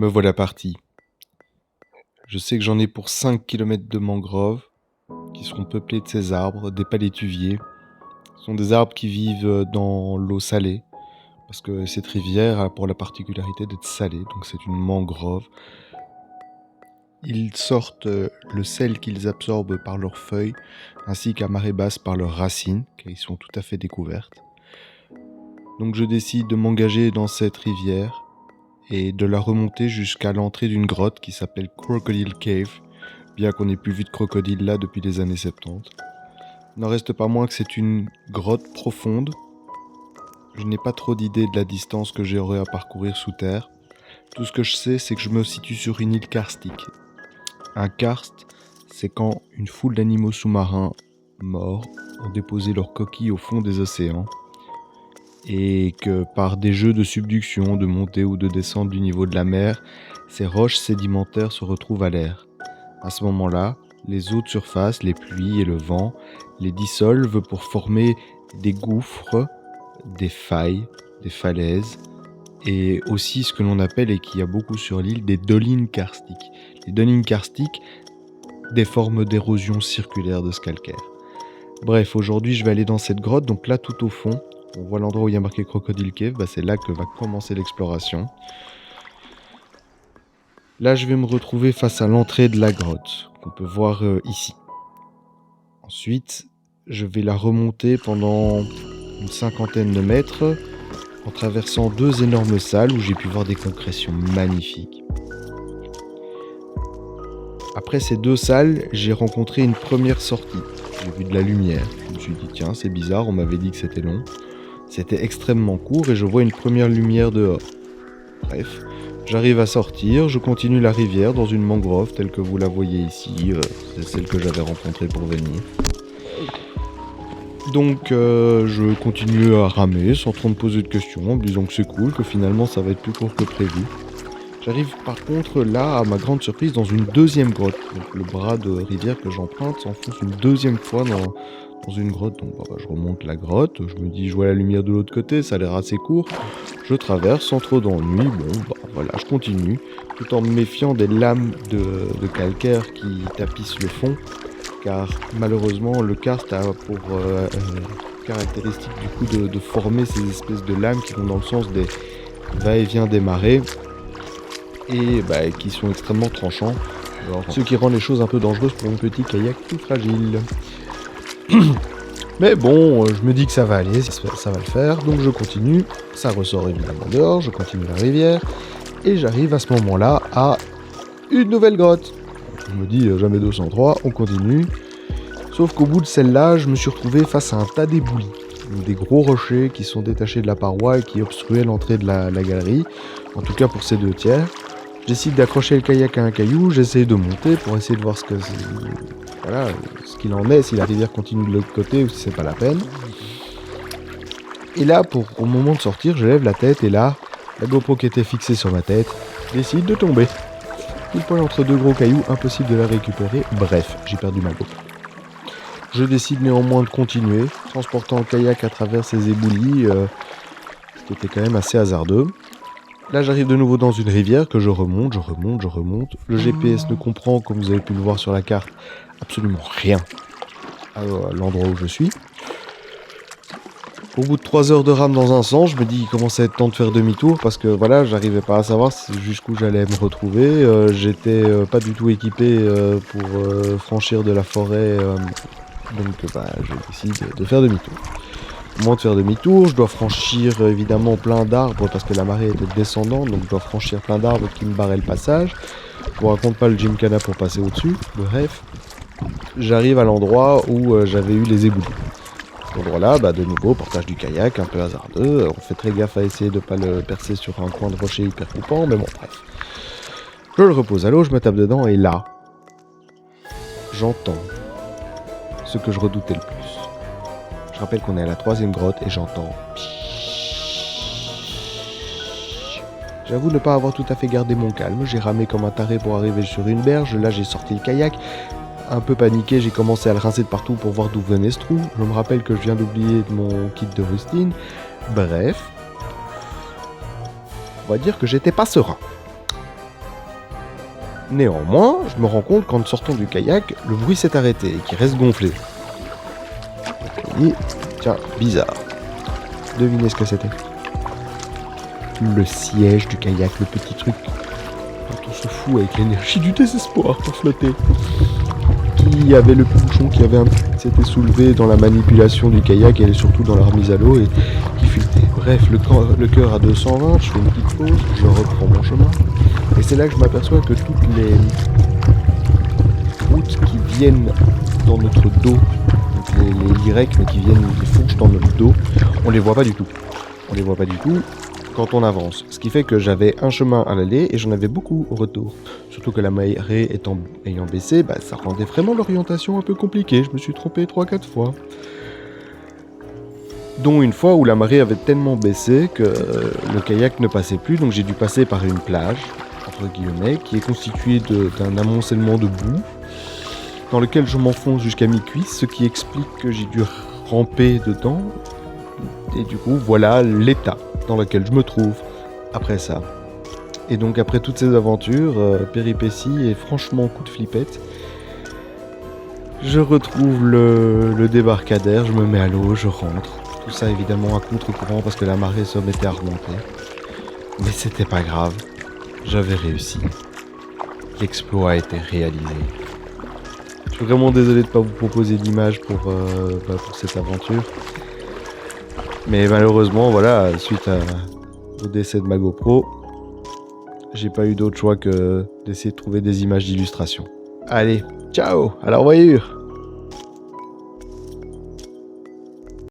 Me voilà parti. Je sais que j'en ai pour 5 kilomètres de mangroves, qui seront peuplés de ces arbres, des palétuviers. Ce sont des arbres qui vivent dans l'eau salée, parce que cette rivière a pour la particularité d'être salée, donc c'est une mangrove. Ils sortent le sel qu'ils absorbent par leurs feuilles, ainsi qu'à marée basse par leurs racines, car ils sont tout à fait découvertes. Donc je décide de m'engager dans cette rivière, et de la remonter jusqu'à l'entrée d'une grotte qui s'appelle Crocodile Cave, bien qu'on n'ait plus vu de crocodile là depuis les années 70. Il n'en reste pas moins que c'est une grotte profonde. Je n'ai pas trop d'idée de la distance que j'aurai à parcourir sous terre. Tout ce que je sais, c'est que je me situe sur une île karstique. Un karst, c'est quand une foule d'animaux sous-marins morts ont déposé leurs coquilles au fond des océans, et que par des jeux de subduction, de montée ou de descente du niveau de la mer, ces roches sédimentaires se retrouvent à l'air. À ce moment-là, les eaux de surface, les pluies et le vent les dissolvent pour former des gouffres, des failles, des falaises, et aussi ce que l'on appelle, et qu'il y a beaucoup sur l'île, des dolines karstiques. Les dolines karstiques, des formes d'érosion circulaire de ce calcaire. Bref, aujourd'hui je vais aller dans cette grotte, donc là tout au fond, on voit l'endroit où il y a marqué Crocodile Cave, c'est là que va commencer l'exploration. Là je vais me retrouver face à l'entrée de la grotte, qu'on peut voir ici. Ensuite, je vais la remonter pendant une 50aine de mètres, en traversant 2 énormes salles où j'ai pu voir des concrétions magnifiques. Après ces 2 salles, j'ai rencontré une première sortie. J'ai vu de la lumière. Je me suis dit, tiens, c'est bizarre, on m'avait dit que c'était long. C'était extrêmement court et je vois une première lumière dehors. Bref, j'arrive à sortir, je continue la rivière dans une mangrove telle que vous la voyez ici. C'est celle que j'avais rencontrée pour venir. Donc je continue à ramer sans trop me poser de questions, en me disant que c'est cool, que finalement ça va être plus court que prévu. J'arrive par contre là, à ma grande surprise, dans une deuxième grotte. Donc le bras de rivière que j'emprunte s'enfonce une deuxième fois dans une grotte. Donc je remonte la grotte, je me dis je vois la lumière de l'autre côté, ça a l'air assez court. Je traverse sans trop d'ennui, voilà, je continue, tout en me méfiant des lames de calcaire qui tapissent le fond, car malheureusement le karst a pour caractéristique du coup de former ces espèces de lames qui vont dans le sens des va-et-vient des marées, et qui sont extrêmement tranchants, ce qui rend les choses un peu dangereuses pour mon petit kayak tout fragile. Mais bon, je me dis que ça va aller, ça va le faire, donc je continue, ça ressort évidemment dehors, je continue la rivière, et j'arrive à ce moment-là à une nouvelle grotte. Je me dis jamais 203, on continue, sauf qu'au bout de celle-là, je me suis retrouvé face à un tas d'éboulis, des gros rochers qui sont détachés de la paroi et qui obstruaient l'entrée de la galerie, en tout cas pour ces 2 tiers. Je décide d'accrocher le kayak à un caillou, j'essaye de monter pour essayer de voir ce qu'il en est, si la rivière continue de l'autre côté ou si c'est pas la peine. Et là, au moment de sortir, je lève la tête et là, la GoPro qui était fixée sur ma tête décide de tomber. Pile poil entre 2 gros cailloux, impossible de la récupérer, bref, j'ai perdu ma GoPro. Je décide néanmoins de continuer, transportant le kayak à travers ces éboulis, ce qui était quand même assez hasardeux. Là, j'arrive de nouveau dans une rivière que je remonte. Le GPS ne comprend, comme vous avez pu le voir sur la carte, absolument rien à l'endroit où je suis. Au bout de 3 heures de rame dans un sens, je me dis qu'il commence à être temps de faire demi-tour parce que voilà, j'arrivais pas à savoir jusqu'où j'allais me retrouver. J'étais pas du tout équipé pour franchir de la forêt, donc je décide de faire demi-tour. Au moment de faire demi-tour, je dois franchir évidemment plein d'arbres parce que la marée était descendante, donc je dois franchir plein d'arbres qui me barraient le passage. Je vous raconte pas le gymkhana pour passer au-dessus. Bref, j'arrive à l'endroit où j'avais eu les éboulis. À cet endroit-là, de nouveau, portage du kayak, un peu hasardeux. On fait très gaffe à essayer de pas le percer sur un coin de rocher hyper coupant, mais bon, bref. Je le repose à l'eau, je me tape dedans, et là, j'entends ce que je redoutais le plus. Je rappelle qu'on est à la 3e grotte et j'entends. J'avoue ne pas avoir tout à fait gardé mon calme. J'ai ramé comme un taré pour arriver sur une berge. Là, j'ai sorti le kayak. Un peu paniqué, j'ai commencé à le rincer de partout pour voir d'où venait ce trou. Je me rappelle que je viens d'oublier mon kit de rustine. Bref. On va dire que j'étais pas serein. Néanmoins, je me rends compte qu'en sortant du kayak, le bruit s'est arrêté et qu'il reste gonflé. Et tiens, bizarre. Devinez ce que c'était. Le siège du kayak, le petit truc dont on se fout avec l'énergie du désespoir pour flotter. Qui avait le bouchon qui s'était soulevé dans la manipulation du kayak et surtout dans la remise à l'eau et qui filtait. Bref, le cœur à 220, je fais une petite pause, je reprends mon chemin. Et c'est là que je m'aperçois que toutes les routes qui viennent dans notre dos, donc les Y mais qui viennent, qui fourchent dans notre dos, on les voit pas du tout. On les voit pas du tout quand on avance. Ce qui fait que j'avais un chemin à l'aller et j'en avais beaucoup au retour. Surtout que la marée ayant baissé, ça rendait vraiment l'orientation un peu compliquée. Je me suis trompé 3-4 fois. Dont une fois où la marée avait tellement baissé que le kayak ne passait plus, donc j'ai dû passer par une plage, entre guillemets, qui est constituée d'un amoncellement de boue, dans lequel je m'enfonce jusqu'à mi-cuisse, ce qui explique que j'ai dû ramper dedans. Et du coup, voilà l'état dans lequel je me trouve après ça. Et donc après toutes ces aventures, péripéties et franchement coup de flippette, je retrouve le débarcadère, je me mets à l'eau, je rentre. Tout ça évidemment à contre-courant parce que la marée se mettait à remonter. Mais c'était pas grave, j'avais réussi. L'exploit a été réalisé. Je suis vraiment désolé de ne pas vous proposer d'image pour cette aventure. Mais malheureusement, voilà, suite au décès de ma GoPro, j'ai pas eu d'autre choix que d'essayer de trouver des images d'illustration. Allez, ciao, à la revoyure!